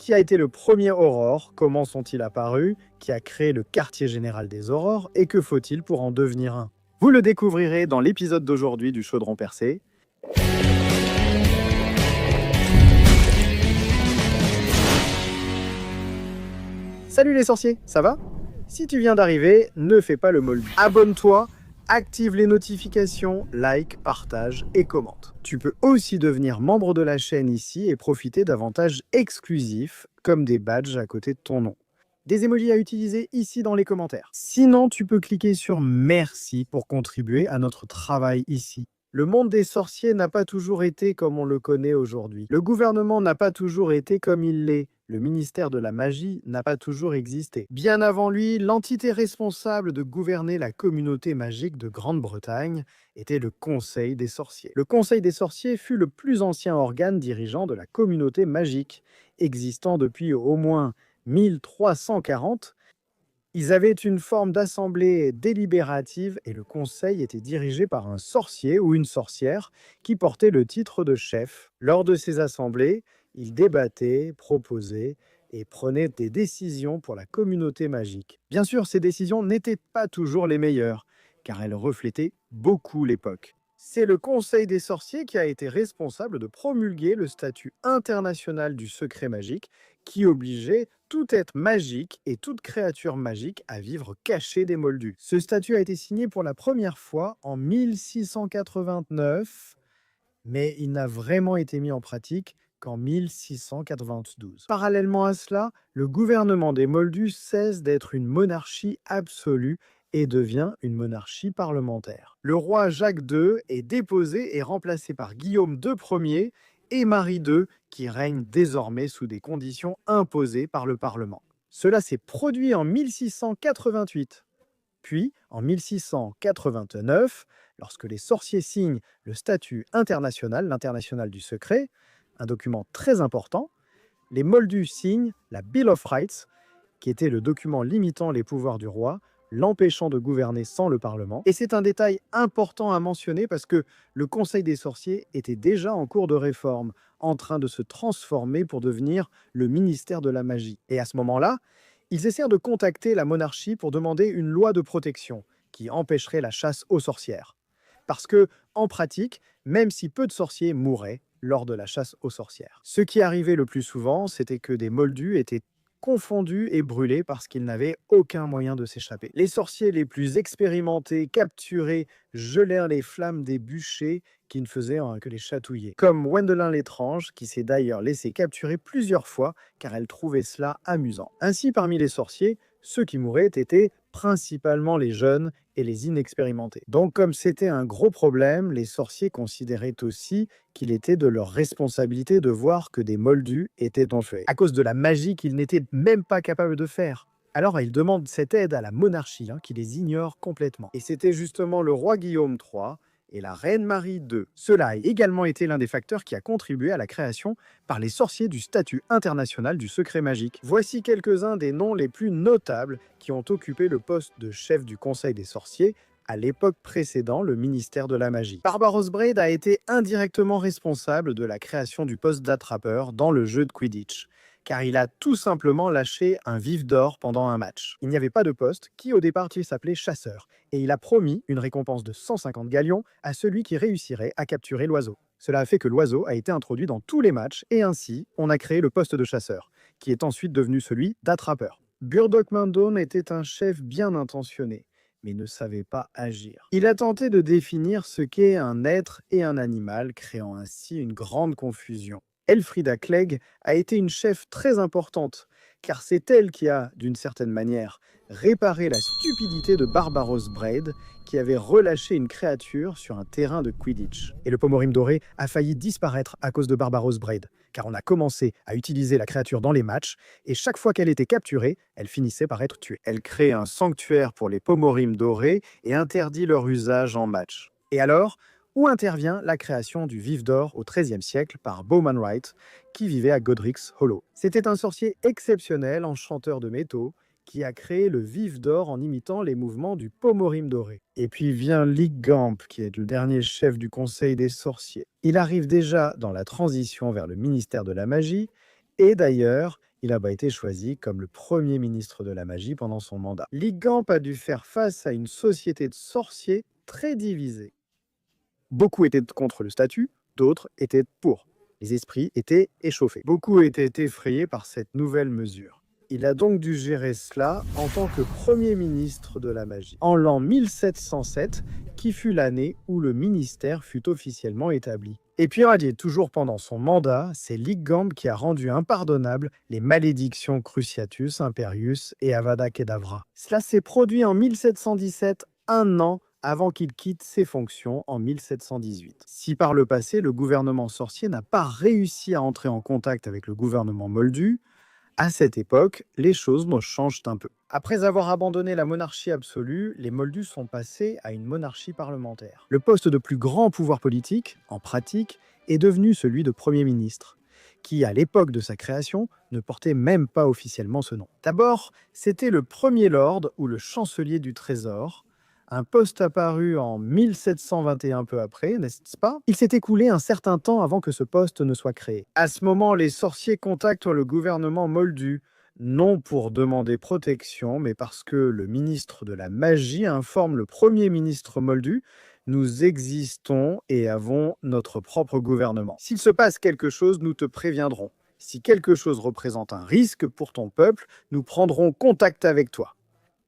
Qui a été le premier aurore? Comment sont-ils apparus? Qui a créé le quartier général des aurores? Et que faut-il pour en devenir un? Vous le découvrirez dans l'épisode d'aujourd'hui du Chaudron Percé. Salut les sorciers, ça va? Si tu viens d'arriver, ne fais pas le moldu. Abonne-toi, active les notifications, like, partage et commente. Tu peux aussi devenir membre de la chaîne ici et profiter d'avantages exclusifs comme des badges à côté de ton nom. Des emojis à utiliser ici dans les commentaires. Sinon, tu peux cliquer sur merci pour contribuer à notre travail ici. Le monde des sorciers n'a pas toujours été comme on le connaît aujourd'hui. Le gouvernement n'a pas toujours été comme il l'est. Le ministère de la magie n'a pas toujours existé. Bien avant lui, l'entité responsable de gouverner la communauté magique de Grande-Bretagne était le Conseil des sorciers. Le Conseil des sorciers fut le plus ancien organe dirigeant de la communauté magique, existant depuis au moins 1340. Ils avaient une forme d'assemblée délibérative et le conseil était dirigé par un sorcier ou une sorcière qui portait le titre de chef. Lors de ces assemblées, ils débattaient, proposaient et prenaient des décisions pour la communauté magique. Bien sûr, ces décisions n'étaient pas toujours les meilleures, car elles reflétaient beaucoup l'époque. C'est le Conseil des sorciers qui a été responsable de promulguer le statut international du secret magique qui obligeait tout être magique et toute créature magique à vivre cachée des moldus. Ce statut a été signé pour la première fois en 1689, mais il n'a vraiment été mis en pratique qu'en 1692. Parallèlement à cela, le gouvernement des moldus cesse d'être une monarchie absolue et devient une monarchie parlementaire. Le roi Jacques II est déposé et remplacé par Guillaume II Ier et Marie II, qui règnent désormais sous des conditions imposées par le Parlement. Cela s'est produit en 1688. Puis, en 1689, lorsque les sorciers signent le statut international, l'international du secret, un document très important, les moldus signent la Bill of Rights, qui était le document limitant les pouvoirs du roi, l'empêchant de gouverner sans le Parlement. Et c'est un détail important à mentionner parce que le Conseil des sorciers était déjà en cours de réforme, en train de se transformer pour devenir le ministère de la magie. Et à ce moment-là, ils essayent de contacter la monarchie pour demander une loi de protection qui empêcherait la chasse aux sorcières. Parce que, en pratique, même si peu de sorciers mouraient lors de la chasse aux sorcières. Ce qui arrivait le plus souvent, c'était que des moldus étaient confondus et brûlés parce qu'ils n'avaient aucun moyen de s'échapper. Les sorciers les plus expérimentés, capturés, gelèrent les flammes des bûchers qui ne faisaient que les chatouiller. Comme Wendelin l'étrange, qui s'est d'ailleurs laissé capturer plusieurs fois car elle trouvait cela amusant. Ainsi, parmi les sorciers, ceux qui mouraient étaient principalement les jeunes et les inexpérimentés. Donc, comme c'était un gros problème, les sorciers considéraient aussi qu'il était de leur responsabilité de voir que des moldus étaient entués, à cause de la magie qu'ils n'étaient même pas capables de faire. Alors, ils demandent cette aide à la monarchie, qui les ignore complètement. Et c'était justement le roi Guillaume III et la reine Marie II. Cela a également été l'un des facteurs qui a contribué à la création par les sorciers du statut international du secret magique. Voici quelques-uns des noms les plus notables qui ont occupé le poste de chef du Conseil des sorciers à l'époque précédant le ministère de la magie. Barbaros Braid a été indirectement responsable de la création du poste d'attrapeur dans le jeu de Quidditch, car il a tout simplement lâché un vif d'or pendant un match. Il n'y avait pas de poste, qui au départ il s'appelait chasseur, et il a promis une récompense de 150 galions à celui qui réussirait à capturer l'oiseau. Cela a fait que l'oiseau a été introduit dans tous les matchs, et ainsi, on a créé le poste de chasseur, qui est ensuite devenu celui d'attrapeur. Burdock Mandone était un chef bien intentionné, mais ne savait pas agir. Il a tenté de définir ce qu'est un être et un animal, créant ainsi une grande confusion. Elfrida Clegg a été une chef très importante, car c'est elle qui a, d'une certaine manière, réparé la stupidité de Barbaros Braid, qui avait relâché une créature sur un terrain de Quidditch. Et le Pomorim doré a failli disparaître à cause de Barbaros Braid, car on a commencé à utiliser la créature dans les matchs, et chaque fois qu'elle était capturée, elle finissait par être tuée. Elle crée un sanctuaire pour les Pomorim dorés et interdit leur usage en match. Et alors, où intervient la création du vif d'or au XIIIe siècle par Bowman Wright, qui vivait à Godric's Hollow. C'était un sorcier exceptionnel, enchanteur de métaux, qui a créé le vif d'or en imitant les mouvements du Pomorim doré. Et puis vient Lick Gamp, qui est le dernier chef du Conseil des sorciers. Il arrive déjà dans la transition vers le ministère de la magie, et d'ailleurs, il a été choisi comme le premier ministre de la magie pendant son mandat. Ligamp a dû faire face à une société de sorciers très divisée. Beaucoup étaient contre le statut, d'autres étaient pour. Les esprits étaient échauffés. Beaucoup étaient effrayés par cette nouvelle mesure. Il a donc dû gérer cela en tant que premier ministre de la magie, en l'an 1707, qui fut l'année où le ministère fut officiellement établi. Et puis, on a dit, toujours pendant son mandat, c'est Ligamp qui a rendu impardonnables les malédictions Cruciatus, Imperius et Avada Kedavra. Cela s'est produit en 1717, un an avant qu'il quitte ses fonctions en 1718. Si par le passé, le gouvernement sorcier n'a pas réussi à entrer en contact avec le gouvernement moldu, à cette époque, les choses changent un peu. Après avoir abandonné la monarchie absolue, les Moldus sont passés à une monarchie parlementaire. Le poste de plus grand pouvoir politique, en pratique, est devenu celui de Premier ministre, qui, à l'époque de sa création, ne portait même pas officiellement ce nom. D'abord, c'était le Premier Lord ou le chancelier du Trésor, un poste apparu en 1721 peu après, n'est-ce pas? Il s'est écoulé un certain temps avant que ce poste ne soit créé. À ce moment, les sorciers contactent le gouvernement moldu, non pour demander protection, mais parce que le ministre de la magie informe le premier ministre moldu: nous existons et avons notre propre gouvernement. S'il se passe quelque chose, nous te préviendrons. Si quelque chose représente un risque pour ton peuple, nous prendrons contact avec toi.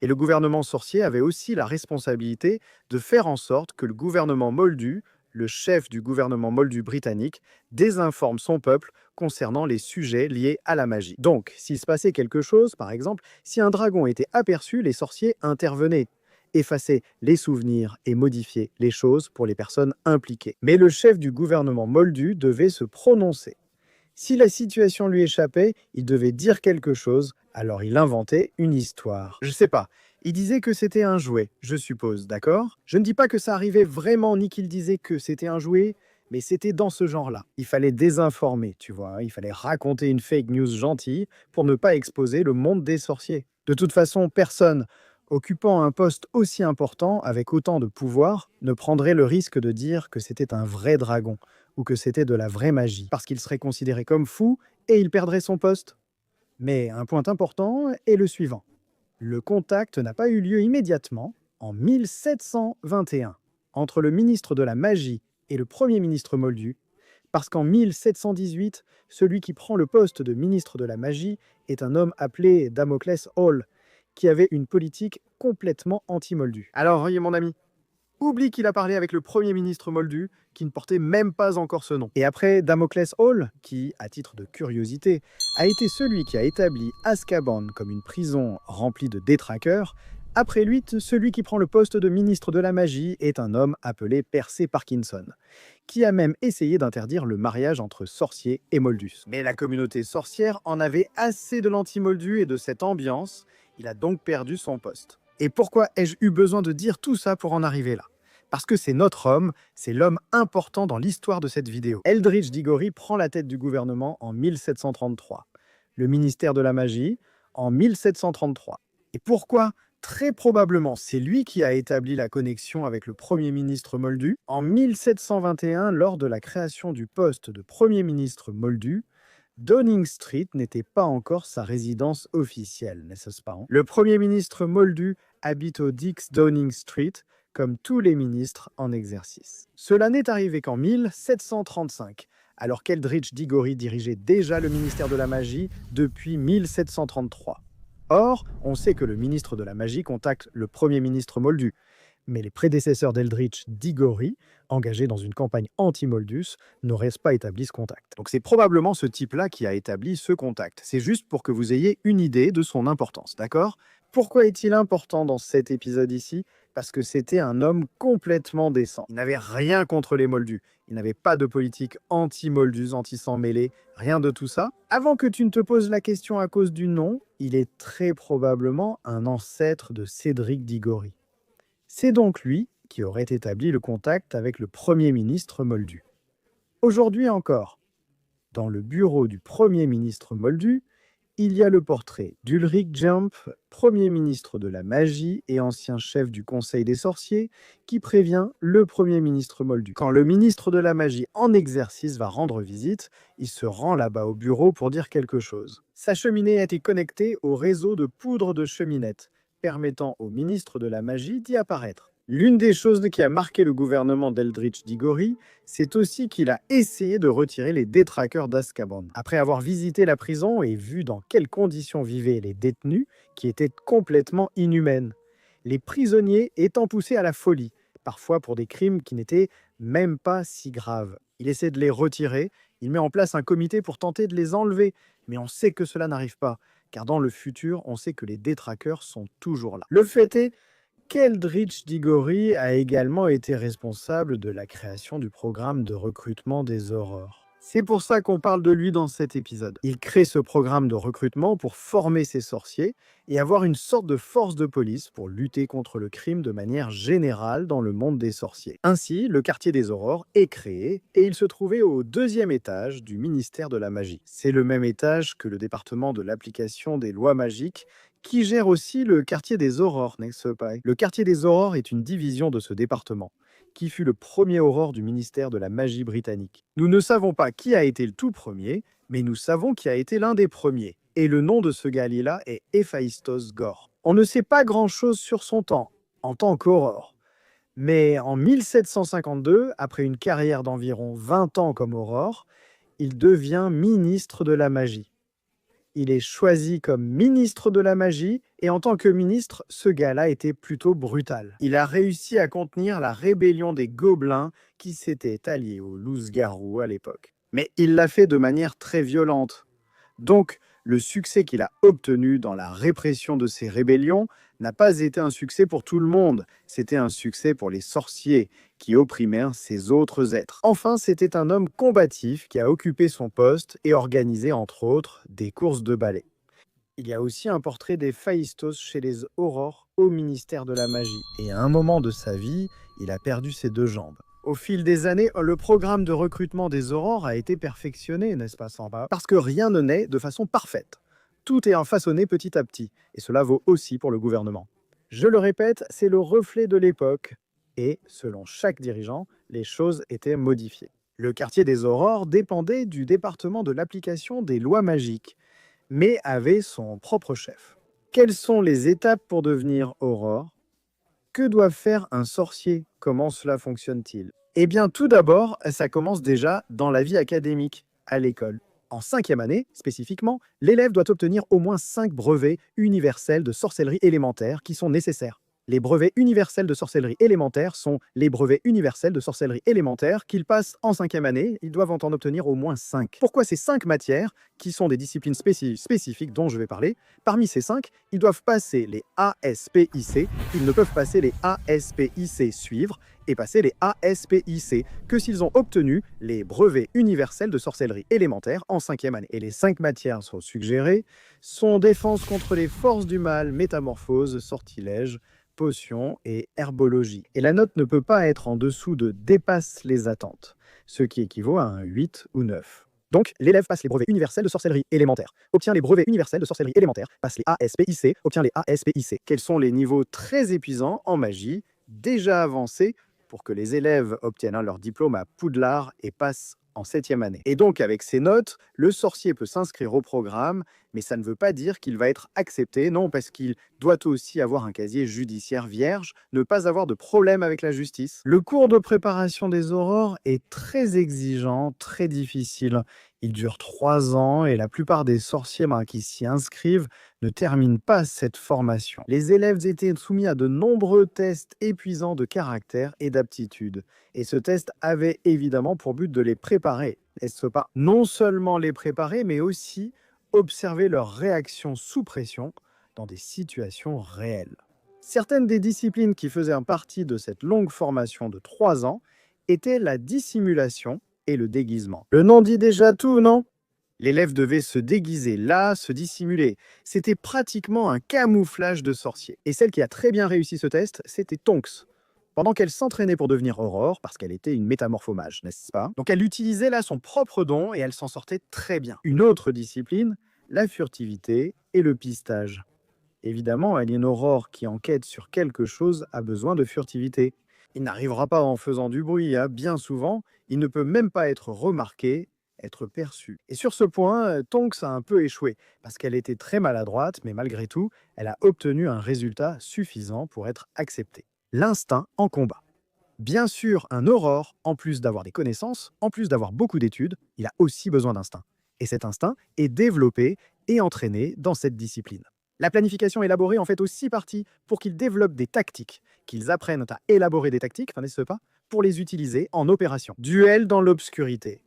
Et le gouvernement sorcier avait aussi la responsabilité de faire en sorte que le gouvernement moldu, le chef du gouvernement moldu britannique, désinforme son peuple concernant les sujets liés à la magie. Donc, s'il se passait quelque chose, par exemple, si un dragon était aperçu, les sorciers intervenaient, effaçaient les souvenirs et modifiaient les choses pour les personnes impliquées. Mais le chef du gouvernement moldu devait se prononcer. Si la situation lui échappait, il devait dire quelque chose, alors il inventait une histoire. Je sais pas, il disait que c'était un jouet, je suppose, d'accord? Je ne dis pas que ça arrivait vraiment, ni qu'il disait que c'était un jouet, mais c'était dans ce genre-là. Il fallait désinformer, tu vois, il fallait raconter une fake news gentille pour ne pas exposer le monde des sorciers. De toute façon, personne occupant un poste aussi important, avec autant de pouvoir, ne prendrait le risque de dire que c'était un vrai dragon ou que c'était de la vraie magie, parce qu'il serait considéré comme fou et il perdrait son poste. Mais un point important est le suivant. Le contact n'a pas eu lieu immédiatement, en 1721, entre le ministre de la magie et le premier ministre moldu, parce qu'en 1718, celui qui prend le poste de ministre de la magie est un homme appelé Damoclès Hall, qui avait une politique complètement anti-moldu. Alors, voyez mon ami, oublie qu'il a parlé avec le premier ministre moldu, qui ne portait même pas encore ce nom. Et après Damoclès Hall, qui, à titre de curiosité, a été celui qui a établi Azkaban comme une prison remplie de détraqueurs, après lui, celui qui prend le poste de ministre de la magie est un homme appelé Percy Parkinson, qui a même essayé d'interdire le mariage entre sorciers et moldus. Mais la communauté sorcière en avait assez de l'anti-moldu et de cette ambiance, il a donc perdu son poste. Et pourquoi ai-je eu besoin de dire tout ça pour en arriver là? Parce que c'est notre homme, c'est l'homme important dans l'histoire de cette vidéo. Eldritch Diggory prend la tête du gouvernement en 1733, le ministère de la magie en 1733. Et pourquoi? Très probablement, c'est lui qui a établi la connexion avec le Premier ministre moldu. En 1721, lors de la création du poste de Premier ministre moldu, Downing Street n'était pas encore sa résidence officielle, n'est-ce pas? Le Premier ministre moldu habite au 10 Downing Street, comme tous les ministres en exercice. Cela n'est arrivé qu'en 1735, alors qu'Eldritch Diggory dirigeait déjà le ministère de la magie depuis 1733. Or, on sait que le ministre de la magie contacte le Premier ministre moldu, mais les prédécesseurs d'Eldritch Diggory, engagés dans une campagne anti-Moldus, n'auraient pas établi ce contact. Donc c'est probablement ce type-là qui a établi ce contact. C'est juste pour que vous ayez une idée de son importance, d'accord? Pourquoi est-il important dans cet épisode ici? Parce que c'était un homme complètement décent. Il n'avait rien contre les Moldus. Il n'avait pas de politique anti-Moldus, anti-sang mêlé, rien de tout ça. Avant que tu ne te poses la question à cause du nom, il est très probablement un ancêtre de Cédric Diggory. C'est donc lui qui aurait établi le contact avec le Premier ministre moldu. Aujourd'hui encore, dans le bureau du Premier ministre moldu, Il y a le portrait d'Ulrich Jump, premier ministre de la magie et ancien chef du Conseil des sorciers, qui prévient le premier ministre moldu. Quand le ministre de la magie en exercice va rendre visite, il se rend là-bas au bureau pour dire quelque chose. Sa cheminée a été connectée au réseau de poudre de cheminette, permettant au ministre de la magie d'y apparaître. L'une des choses qui a marqué le gouvernement d'Eldritch Diggory, c'est aussi qu'il a essayé de retirer les détraqueurs d'Azkaban. Après avoir visité la prison et vu dans quelles conditions vivaient les détenus, qui étaient complètement inhumaines, les prisonniers étant poussés à la folie, parfois pour des crimes qui n'étaient même pas si graves. Il essaie de les retirer, il met en place un comité pour tenter de les enlever, mais on sait que cela n'arrive pas, car dans le futur, on sait que les détraqueurs sont toujours là. Le fait est qu'Eldritch Diggory a également été responsable de la création du programme de recrutement des aurores. C'est pour ça qu'on parle de lui dans cet épisode. Il crée ce programme de recrutement pour former ses sorciers et avoir une sorte de force de police pour lutter contre le crime de manière générale dans le monde des sorciers. Ainsi, le quartier des aurores est créé et il se trouvait au 2e étage du ministère de la magie. C'est le même étage que le département de l'application des lois magiques qui gère aussi le quartier des aurores, n'est-ce pas? Le quartier des aurores est une division de ce département, qui fut le premier aurore du ministère de la magie britannique. Nous ne savons pas qui a été le tout premier, mais nous savons qui a été l'un des premiers. Et le nom de ce gars-là est Héphaïstos Gore. On ne sait pas grand-chose sur son temps, en tant qu'aurore. Mais en 1752, après une carrière d'environ 20 ans comme aurore, il devient ministre de la magie. Il est choisi comme ministre de la magie, et en tant que ministre, ce gars-là était plutôt brutal. Il a réussi à contenir la rébellion des gobelins qui s'étaient alliés aux loups-garous à l'époque. Mais il l'a fait de manière très violente. Donc, le succès qu'il a obtenu dans la répression de ces rébellions n'a pas été un succès pour tout le monde, c'était un succès pour les sorciers qui opprimèrent ces autres êtres. Enfin, c'était un homme combatif qui a occupé son poste et organisé, entre autres, des courses de ballet. Il y a aussi un portrait d'Héphaïstos chez les aurores au ministère de la magie. Et à un moment de sa vie, il a perdu ses 2 jambes. Au fil des années, le programme de recrutement des aurores a été perfectionné, n'est-ce pas, Samba? Parce que rien ne naît de façon parfaite. Tout est façonné petit à petit, et cela vaut aussi pour le gouvernement. Je le répète, c'est le reflet de l'époque, et selon chaque dirigeant, les choses étaient modifiées. Le quartier des aurores dépendait du département de l'application des lois magiques, mais avait son propre chef. Quelles sont les étapes pour devenir aurore? Que doit faire un sorcier? Comment cela fonctionne-t-il? Eh bien, tout d'abord, ça commence déjà dans la vie académique, à l'école. En 5e année, spécifiquement, l'élève doit obtenir au moins 5 brevets universels de sorcellerie élémentaire qui sont nécessaires. Les brevets universels de sorcellerie élémentaire sont les brevets universels de sorcellerie élémentaire qu'ils passent en 5e année. Ils doivent en obtenir au moins 5. Pourquoi ces 5 matières, qui sont des disciplines spécifiques dont je vais parler? Parmi ces 5, ils doivent passer les ASPIC, ils ne peuvent passer les ASPIC suivre et passer les ASPIC que s'ils ont obtenu les brevets universels de sorcellerie élémentaire en 5e année. Et les 5 matières sont suggérées sont défense contre les forces du mal, métamorphose, sortilège, potions et herbologie. Et la note ne peut pas être en dessous de dépasse les attentes, ce qui équivaut à un 8 ou 9. Donc, l'élève passe les brevets universels de sorcellerie élémentaire, obtient les brevets universels de sorcellerie élémentaire, passe les ASPIC, obtient les ASPIC. Quels sont les niveaux très épuisants en magie, déjà avancés, pour que les élèves obtiennent leur diplôme à Poudlard et passent en 7e année. Et donc, avec ces notes, le sorcier peut s'inscrire au programme, mais ça ne veut pas dire qu'il va être accepté, non, parce qu'il doit aussi avoir un casier judiciaire vierge, ne pas avoir de problème avec la justice. Le cours de préparation des aurores est très exigeant, très difficile. Il dure 3 ans et la plupart des sorciers qui s'y inscrivent ne terminent pas cette formation. Les élèves étaient soumis à de nombreux tests épuisants de caractère et d'aptitude. Et ce test avait évidemment pour but de les préparer, n'est-ce pas? Non seulement les préparer, mais aussi observer leurs réactions sous pression dans des situations réelles. Certaines des disciplines qui faisaient partie de cette longue formation de 3 ans étaient la dissimulation et le déguisement. Le nom dit déjà tout, non? L'élève devait se déguiser là, se dissimuler. C'était pratiquement un camouflage de sorcier. Et celle qui a très bien réussi ce test, c'était Tonks. Pendant qu'elle s'entraînait pour devenir Aurore, parce qu'elle était une métamorphomage, n'est-ce pas? Donc elle utilisait là son propre don et elle s'en sortait très bien. Une autre discipline, la furtivité et le pistage. Évidemment, Alien Aurore qui enquête sur quelque chose a besoin de furtivité. Il n'arrivera pas en faisant du bruit, hein. Bien souvent, il ne peut même pas être remarqué, être perçu. Et sur ce point, Tonks a un peu échoué, parce qu'elle était très maladroite, mais malgré tout, elle a obtenu un résultat suffisant pour être acceptée. L'instinct en combat. Bien sûr, un aurore, en plus d'avoir des connaissances, en plus d'avoir beaucoup d'études, il a aussi besoin d'instinct. Et cet instinct est développé et entraîné dans cette discipline. La planification élaborée en fait aussi partie pour qu'ils développent des tactiques, qu'ils apprennent à élaborer des tactiques, n'est-ce pas, pour les utiliser en opération. Duel dans l'obscurité.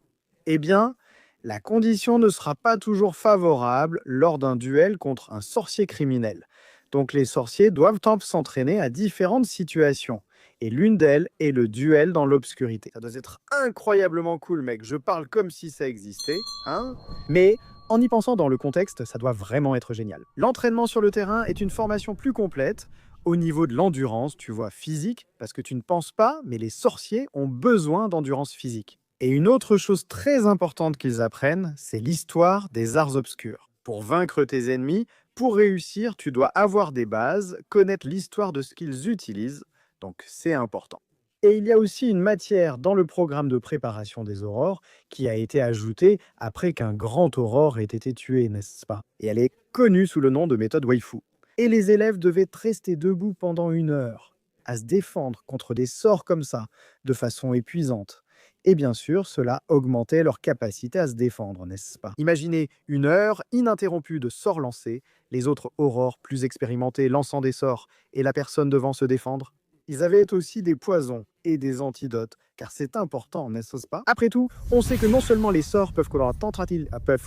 Eh bien, la condition ne sera pas toujours favorable lors d'un duel contre un sorcier criminel. Donc les sorciers doivent s'entraîner à différentes situations. Et l'une d'elles est le duel dans l'obscurité. Ça doit être incroyablement cool, mec. Je parle comme si ça existait, hein. Mais en y pensant dans le contexte, ça doit vraiment être génial. L'entraînement sur le terrain est une formation plus complète au niveau de l'endurance, tu vois, physique, parce que tu ne penses pas, mais les sorciers ont besoin d'endurance physique. Et une autre chose très importante qu'ils apprennent, c'est l'histoire des arts obscurs. Pour vaincre tes ennemis, pour réussir, tu dois avoir des bases, connaître l'histoire de ce qu'ils utilisent, donc c'est important. Et il y a aussi une matière dans le programme de préparation des aurores qui a été ajoutée après qu'un grand aurore ait été tué, n'est-ce pas? Et elle est connue sous le nom de méthode Waifu. Et les élèves devaient rester debout pendant 1 heure, à se défendre contre des sorts comme ça, de façon épuisante. Et bien sûr, cela augmentait leur capacité à se défendre, n'est-ce pas? Imaginez 1 heure ininterrompue de sorts lancés, les autres aurores plus expérimentés lançant des sorts et la personne devant se défendre. Ils avaient aussi des poisons et des antidotes, car c'est important, n'est-ce pas? Après tout, on sait que non seulement les sorts peuvent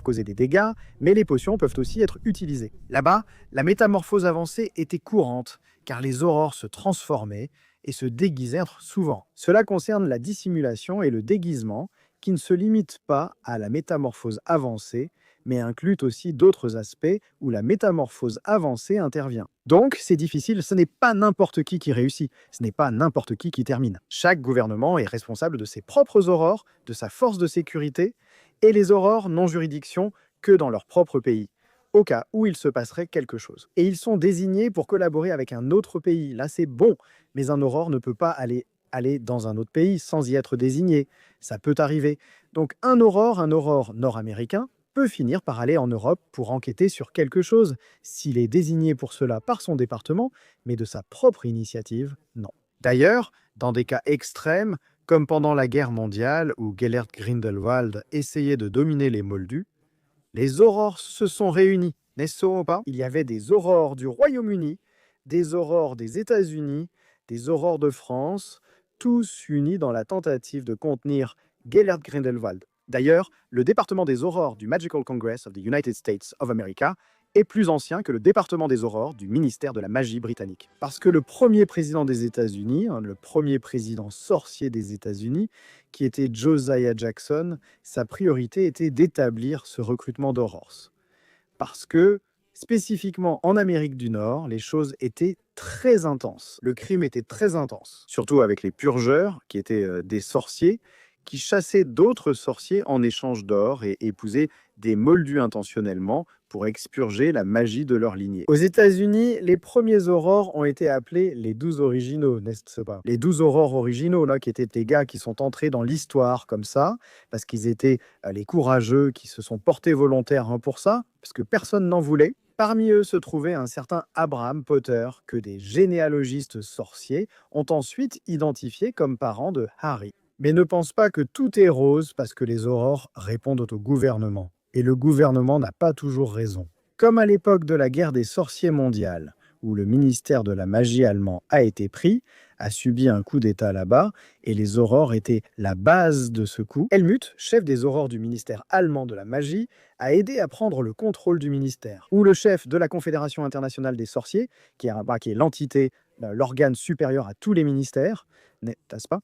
causer des dégâts, mais les potions peuvent aussi être utilisées. Là-bas, la métamorphose avancée était courante, car les aurores se transformaient et se déguisaient souvent. Cela concerne la dissimulation et le déguisement, qui ne se limitent pas à la métamorphose avancée, mais incluent aussi d'autres aspects où la métamorphose avancée intervient. Donc, c'est difficile, ce n'est pas n'importe qui réussit, ce n'est pas n'importe qui termine. Chaque gouvernement est responsable de ses propres aurores, de sa force de sécurité, et les aurores n'ont juridiction que dans leur propre pays, au cas où il se passerait quelque chose. Et ils sont désignés pour collaborer avec un autre pays. Là, c'est bon, mais un aurore ne peut pas aller dans un autre pays sans y être désigné. Ça peut arriver. Donc un aurore nord-américain, peut finir par aller en Europe pour enquêter sur quelque chose, s'il est désigné pour cela par son département, mais de sa propre initiative, non. D'ailleurs, dans des cas extrêmes, comme pendant la guerre mondiale où Gellert Grindelwald essayait de dominer les Moldus, les aurores se sont réunies, n'est-ce pas? Il y avait des aurores du Royaume-Uni, des aurores des États-Unis, des aurores de France, tous unis dans la tentative de contenir Gellert Grindelwald. D'ailleurs, le département des aurores du Magical Congress of the United States of America est plus ancien que le département des aurores du ministère de la magie britannique. Parce que le premier président des États-Unis, le premier président sorcier des États-Unis, qui était Josiah Jackson, sa priorité était d'établir ce recrutement d'aurores. Parce que, spécifiquement en Amérique du Nord, les choses étaient très intenses. Le crime était très intense, surtout avec les purgeurs, qui étaient des sorciers, qui chassaient d'autres sorciers en échange d'or et épousaient des moldus intentionnellement pour expurger la magie de leur lignée. Aux États-Unis, les premiers aurores ont été appelés les 12 originaux, n'est-ce pas? Les 12 aurores originaux, là, qui étaient des gars qui sont entrés dans l'histoire comme ça, parce qu'ils étaient les courageux qui se sont portés volontaires pour ça, parce que personne n'en voulait. Parmi eux se trouvait un certain Abraham Potter, que des généalogistes sorciers ont ensuite identifié comme parent de Harry. Mais ne pense pas que tout est rose parce que les aurores répondent au gouvernement. Et le gouvernement n'a pas toujours raison. Comme à l'époque de la guerre des sorciers mondiale, où le ministère de la magie allemand a été pris, a subi un coup d'État là-bas, et les aurores étaient la base de ce coup, Helmut, chef des aurores du ministère allemand de la magie, a aidé à prendre le contrôle du ministère. Ou le chef de la Confédération internationale des sorciers, qui est l'entité, l'organe supérieur à tous les ministères, n'est-ce pas?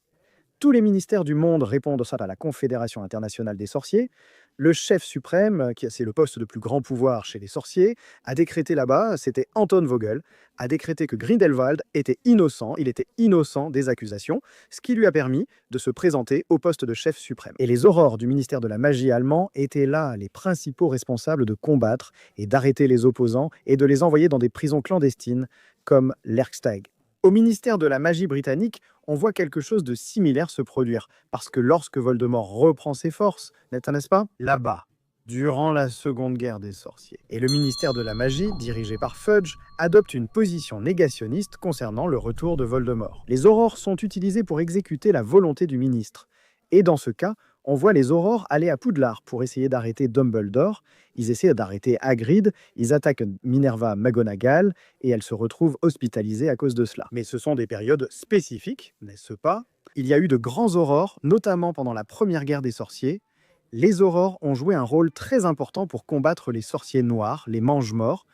Tous les ministères du monde répondent à la Confédération internationale des sorciers. Le chef suprême, qui c'est le poste de plus grand pouvoir chez les sorciers, a décrété là-bas, c'était Anton Vogel, a décrété que Grindelwald était innocent, il était innocent des accusations, ce qui lui a permis de se présenter au poste de chef suprême. Et les aurores du ministère de la magie allemand étaient là les principaux responsables de combattre et d'arrêter les opposants et de les envoyer dans des prisons clandestines comme l'Erkstag. Au ministère de la magie britannique, on voit quelque chose de similaire se produire, parce que lorsque Voldemort reprend ses forces, n'est-ce pas? Là-bas, durant la Seconde Guerre des Sorciers. Et le ministère de la Magie, dirigé par Fudge, adopte une position négationniste concernant le retour de Voldemort. Les aurores sont utilisées pour exécuter la volonté du ministre. Et dans ce cas, on voit les aurores aller à Poudlard pour essayer d'arrêter Dumbledore. Ils essaient d'arrêter Hagrid, ils attaquent Minerva McGonagall et elle se retrouve hospitalisée à cause de cela. Mais ce sont des périodes spécifiques, n'est-ce pas? Il y a eu de grands aurores, notamment pendant la Première Guerre des Sorciers. Les aurores ont joué un rôle très important pour combattre les sorciers noirs, les mange-morts,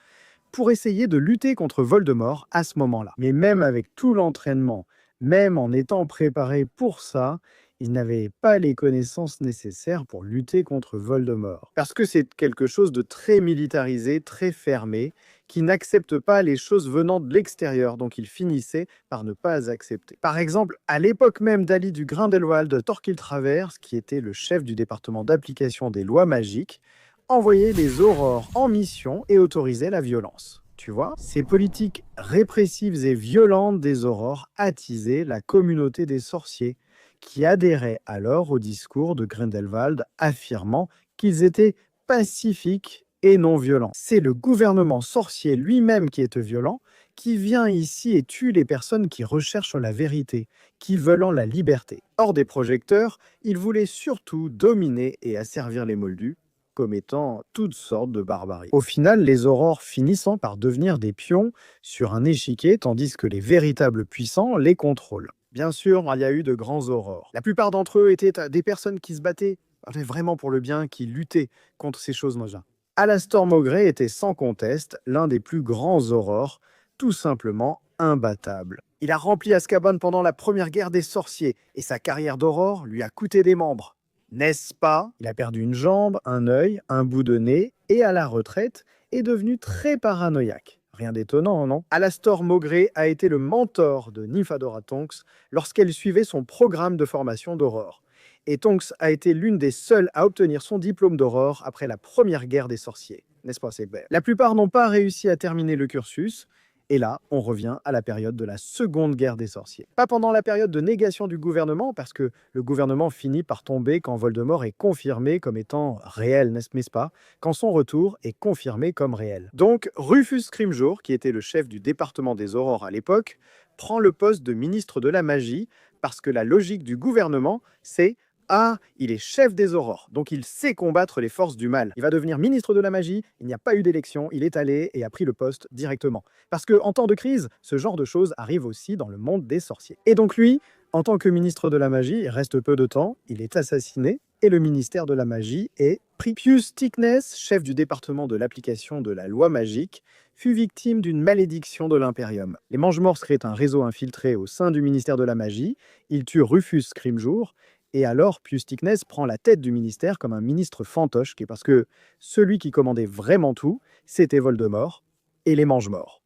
pour essayer de lutter contre Voldemort à ce moment-là. Mais même avec tout l'entraînement, même en étant préparé pour ça, ils n'avaient pas les connaissances nécessaires pour lutter contre Voldemort. Parce que c'est quelque chose de très militarisé, très fermé, qui n'accepte pas les choses venant de l'extérieur, donc ils finissaient par ne pas accepter. Par exemple, à l'époque même d'Ali du Grindelwald, Thorkild Travers, qui était le chef du département d'application des lois magiques, envoyait les aurores en mission et autorisait la violence. Tu vois, ces politiques répressives et violentes des aurores attisaient la communauté des sorciers, qui adhéraient alors au discours de Grindelwald affirmant qu'ils étaient pacifiques et non violents. C'est le gouvernement sorcier lui-même qui est violent, qui vient ici et tue les personnes qui recherchent la vérité, qui veulent la liberté. Hors des projecteurs, il voulait surtout dominer et asservir les Moldus, commettant toutes sortes de barbaries. Au final, les aurores finissant par devenir des pions sur un échiquier, tandis que les véritables puissants les contrôlent. Bien sûr, il y a eu de grands aurores. La plupart d'entre eux étaient des personnes qui se battaient vraiment pour le bien, qui luttaient contre ces choses-là. Alastor Mowgray était sans conteste l'un des plus grands aurores, tout simplement imbattable. Il a rempli Azkaban pendant la première guerre des sorciers, et sa carrière d'aurore lui a coûté des membres. N'est-ce pas? Il a perdu une jambe, un œil, un bout de nez, et à la retraite, est devenu très paranoïaque. Rien d'étonnant, non? Alastor Mowgray a été le mentor de Nymphadora Tonks lorsqu'elle suivait son programme de formation d'aurore. Et Tonks a été l'une des seules à obtenir son diplôme d'aurore après la première guerre des sorciers. N'est-ce pas, c'est bête? La plupart n'ont pas réussi à terminer le cursus. Et là, on revient à la période de la Seconde Guerre des Sorciers. Pas pendant la période de négation du gouvernement, parce que le gouvernement finit par tomber quand Voldemort est confirmé comme étant réel, n'est-ce pas? Quand son retour est confirmé comme réel. Donc, Rufus Scrimgeour, qui était le chef du département des Aurores à l'époque, prend le poste de ministre de la Magie, parce que la logique du gouvernement, c'est ah, il est chef des aurores, donc il sait combattre les forces du mal. Il va devenir ministre de la magie, il n'y a pas eu d'élection, il est allé et a pris le poste directement. Parce qu'en temps de crise, ce genre de choses arrive aussi dans le monde des sorciers. Et donc lui, en tant que ministre de la magie, il reste peu de temps, il est assassiné, et le ministère de la magie est pris. Pius Stickness, chef du département de l'application de la loi magique, fut victime d'une malédiction de l'Imperium. Les Mange-Morts créent un réseau infiltré au sein du ministère de la magie, ils tuent Rufus Scrimgeour, et alors, Pius Stickness prend la tête du ministère comme un ministre fantoche, parce que celui qui commandait vraiment tout, c'était Voldemort et les Mange-Morts.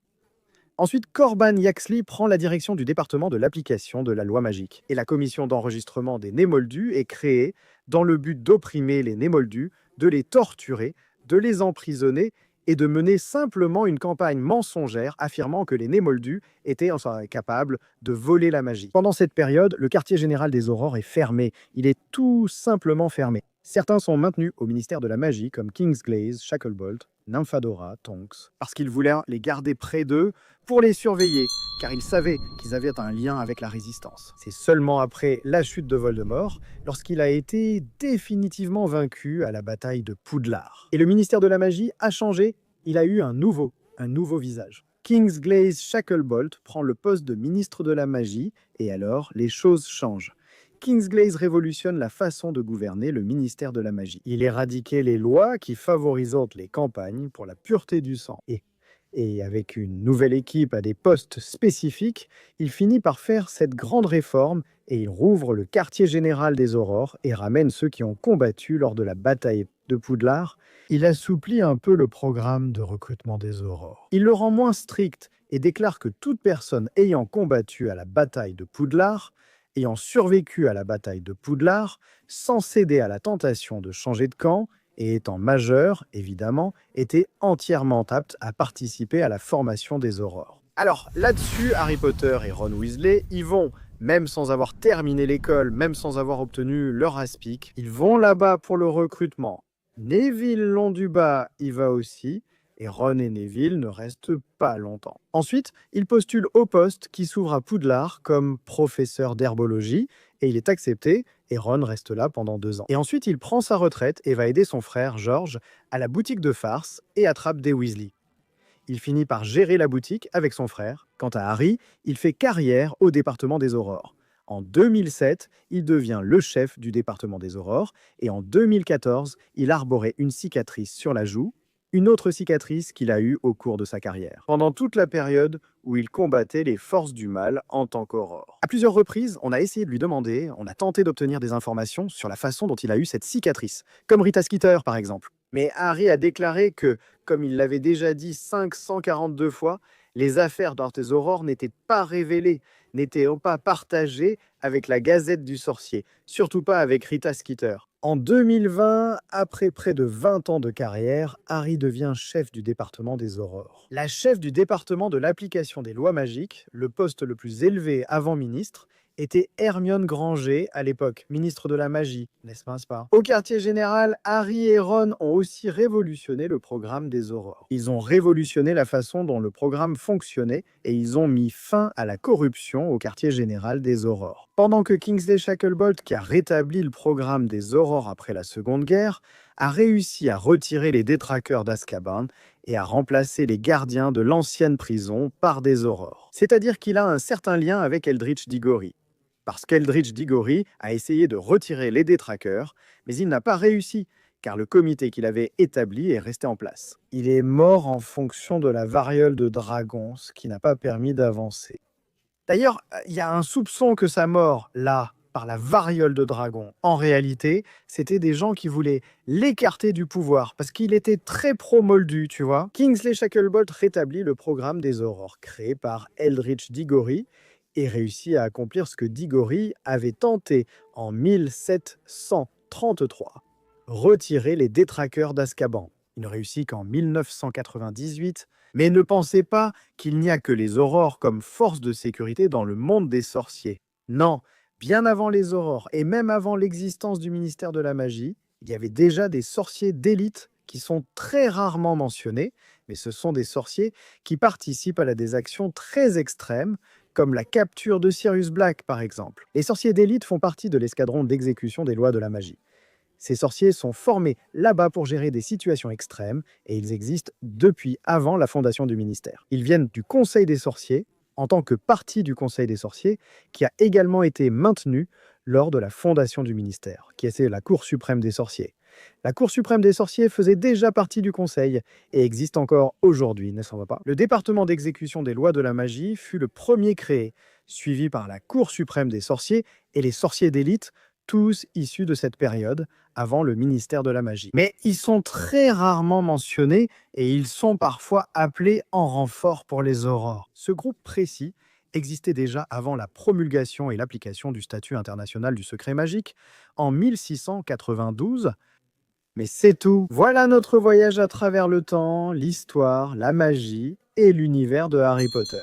Ensuite, Corban Yaxley prend la direction du département de l'application de la loi magique. Et la commission d'enregistrement des Némoldus est créée dans le but d'opprimer les Némoldus, de les torturer, de les emprisonner et de mener simplement une campagne mensongère affirmant que les Némoldus étaient capables de voler la magie. Pendant cette période, le quartier général des Aurores est fermé. Il est tout simplement fermé. Certains sont maintenus au ministère de la Magie, comme Kingsglaive, Shacklebolt, Nymphadora, Tonks, parce qu'ils voulaient les garder près d'eux pour les surveiller, car ils savaient qu'ils avaient un lien avec la résistance. C'est seulement après la chute de Voldemort, lorsqu'il a été définitivement vaincu à la bataille de Poudlard. Et le ministère de la Magie a changé, il a eu un nouveau visage. Kingsglaive Shacklebolt prend le poste de ministre de la Magie, et alors les choses changent. Kingsglaive révolutionne la façon de gouverner le ministère de la Magie. Il éradiquait les lois qui favorisent les campagnes pour la pureté du sang. Et et avec une nouvelle équipe à des postes spécifiques, il finit par faire cette grande réforme et il rouvre le quartier général des Aurores et ramène ceux qui ont combattu lors de la bataille de Poudlard. Il assouplit un peu le programme de recrutement des Aurores. Il le rend moins strict et déclare que toute personne ayant combattu à la bataille de Poudlard, ayant survécu à la bataille de Poudlard, sans céder à la tentation de changer de camp, et étant majeur, évidemment, était entièrement apte à participer à la formation des Aurores. Alors là-dessus, Harry Potter et Ron Weasley y vont, même sans avoir terminé l'école, même sans avoir obtenu leur aspic. Ils vont là-bas pour le recrutement. Neville Londubat y va aussi, et Ron et Neville ne restent pas longtemps. Ensuite, il postule au poste qui s'ouvre à Poudlard comme professeur d'herbologie, et il est accepté, et Ron reste là pendant 2 ans. Et ensuite, il prend sa retraite et va aider son frère, George, à la boutique de farce et attrape des Weasley. Il finit par gérer la boutique avec son frère. Quant à Harry, il fait carrière au département des Aurores. En 2007, il devient le chef du département des Aurores, et en 2014, il arborait une cicatrice sur la joue, une autre cicatrice qu'il a eue au cours de sa carrière, pendant toute la période où il combattait les forces du mal en tant qu'Aurore. À plusieurs reprises, on a essayé de lui demander, on a tenté d'obtenir des informations sur la façon dont il a eu cette cicatrice, comme Rita Skeeter par exemple. Mais Harry a déclaré que, comme il l'avait déjà dit 542 fois, les affaires d'Art des Aurores n'étaient pas révélées, n'étaient pas partagées avec la Gazette du Sorcier, surtout pas avec Rita Skeeter. En 2020, après près de 20 ans de carrière, Harry devient chef du département des Aurores. La chef du département de l'application des lois magiques, le poste le plus élevé avant ministre, était Hermione Granger, à l'époque ministre de la magie, n'est-ce pas? Au quartier général, Harry et Ron ont aussi révolutionné le programme des Aurores. Ils ont révolutionné la façon dont le programme fonctionnait et ils ont mis fin à la corruption au quartier général des Aurores. Pendant que Kingsley Shacklebolt, qui a rétabli le programme des Aurores après la Seconde Guerre, a réussi à retirer les détraqueurs d'Azkaban et à remplacer les gardiens de l'ancienne prison par des Aurores. C'est-à-dire qu'il a un certain lien avec Eldritch Diggory. Parce qu'Eldritch Diggory a essayé de retirer les détraqueurs, mais il n'a pas réussi, car le comité qu'il avait établi est resté en place. Il est mort en fonction de la variole de dragon, ce qui n'a pas permis d'avancer. D'ailleurs, il y a un soupçon que sa mort, là, par la variole de dragon, en réalité, c'était des gens qui voulaient l'écarter du pouvoir, parce qu'il était très pro-Moldu, tu vois. Kingsley Shacklebolt rétablit le programme des Aurores, créé par Eldritch Diggory, et réussit à accomplir ce que Diggory avait tenté en 1733, retirer les détraqueurs d'Azkaban. Il ne réussit qu'en 1998, mais ne pensez pas qu'il n'y a que les Aurores comme force de sécurité dans le monde des sorciers. Non, bien avant les Aurores et même avant l'existence du ministère de la Magie, il y avait déjà des sorciers d'élite qui sont très rarement mentionnés, mais ce sont des sorciers qui participent à des actions très extrêmes, comme la capture de Sirius Black par exemple. Les sorciers d'élite font partie de l'escadron d'exécution des lois de la magie. Ces sorciers sont formés là-bas pour gérer des situations extrêmes et ils existent depuis avant la fondation du ministère. Ils viennent du Conseil des sorciers, en tant que partie du Conseil des sorciers, qui a également été maintenu lors de la fondation du ministère, qui était la Cour suprême des sorciers. La Cour suprême des sorciers faisait déjà partie du Conseil et existe encore aujourd'hui, n'est-ce pas? Le département d'exécution des lois de la magie fut le premier créé, suivi par la Cour suprême des sorciers et les sorciers d'élite, tous issus de cette période, avant le ministère de la magie. Mais ils sont très rarement mentionnés et ils sont parfois appelés en renfort pour les Aurores. Ce groupe précis existait déjà avant la promulgation et l'application du statut international du secret magique en 1692. Mais c'est tout. Voilà notre voyage à travers le temps, l'histoire, la magie et l'univers de Harry Potter.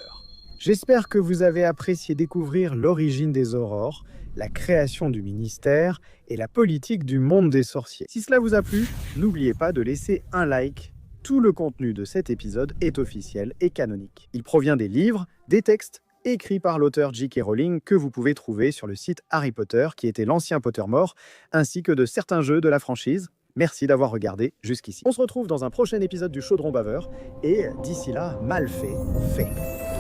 J'espère que vous avez apprécié découvrir l'origine des Aurores, la création du ministère et la politique du monde des sorciers. Si cela vous a plu, n'oubliez pas de laisser un like. Tout le contenu de cet épisode est officiel et canonique. Il provient des livres, des textes écrits par l'auteur J.K. Rowling que vous pouvez trouver sur le site Harry Potter, qui était l'ancien Pottermore, ainsi que de certains jeux de la franchise. Merci d'avoir regardé jusqu'ici. On se retrouve dans un prochain épisode du Chaudron Baveur, et d'ici là, mal fait, fait.